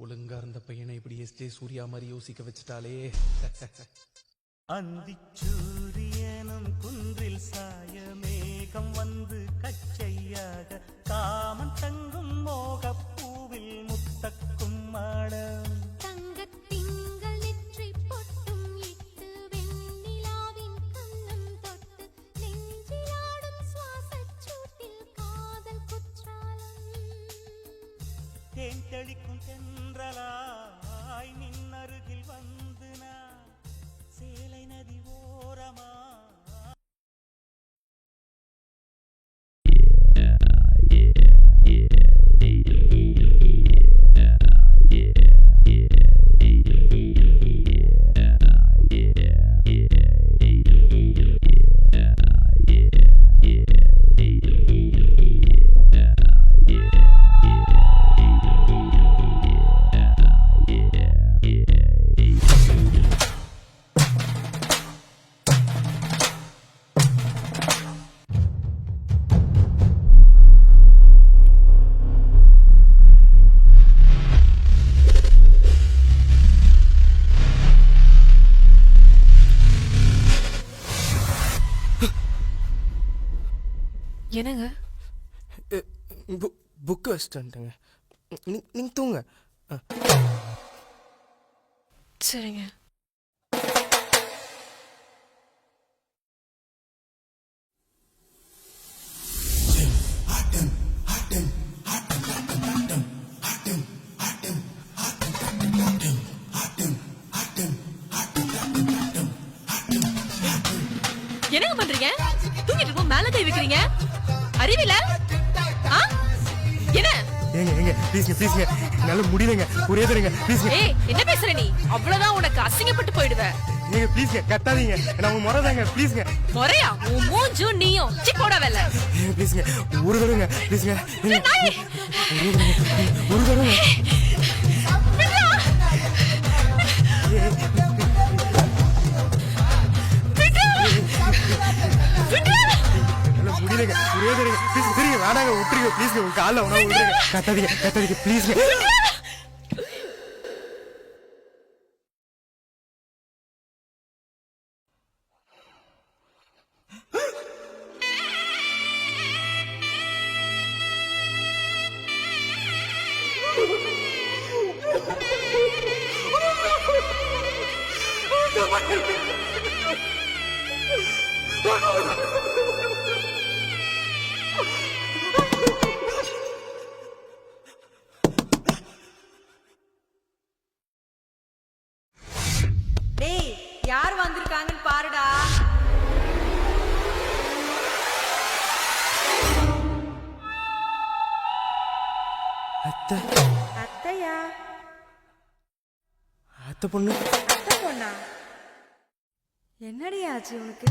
ஒழுங்கா இருந்த பையனை இப்படி எஸ்ஜே சூர்யா மாதிரி யோசிக்க வச்சுட்டாலே. அந்திச்சூரியனும் குன்றில் சாய மேகம் வந்து கச்சையாக காமன் தங்கும் மோக பூவில் முத்தக்கும் மாடம் தங்கத்திங்கள் நெற்றி பொட்டும் இட்டு வெண்ணிலாவின் கண்ணம் தொட்டு நெஞ்சிலாடும் சுவாசச் சூட்டில் காதல் குற்றாலம் தேன் தெளிக்கும் தென்றலாய் நின்னருகில் வந்து நான் சேலை நதி ஓரமா என்னங்க புக்கு வச்சுட்டுங்க. நீங்க தூங்க. சரிங்க. என்னங்க பண்றீங்க? தூங்கிட்டு இருக்கும் மேல கை வைக்கிறீங்க. அறிவில என்ன? ஏங்க ப்ளீஸ்ங்க நல்ல முடியலங்க. ஒரே தரங்க ப்ளீஸ்ங்க. ஏய் என்ன பேசுற நீ? அவ்வளவுதான் உனக்கு அசிங்கப்பட்டு போயிடுவ. ஏங்க ப்ளீஸ்ங்க கத்தாதீங்க. நான் உங்க முறைதாங்க ப்ளீஸ்ங்க. முறையா? உன் மூஞ்சும் நீயும் சி போட வேலை. ப்ளீஸ்ங்க ஒரு தடவைங்க ப்ளீஸ்ங்க. ஒரு தடவை முடியலங்க. ஒரே தடவை ப்ளீஸ் சரிங்க வேணாங்க விட்டுருங்க ப்ளீஸ்ங்க. உங்க காலில் உணவு விட்டுருங்க. கத்தாதீங்க ப்ளீஸ்ங்க. டேய் யார் வந்திருக்காங்கன்னு பாருடா. அத்தை அத்தையா? அத்தை பொண்ணு அத்தை பொண்ணா? என்னடி ஆச்சு உனக்கு?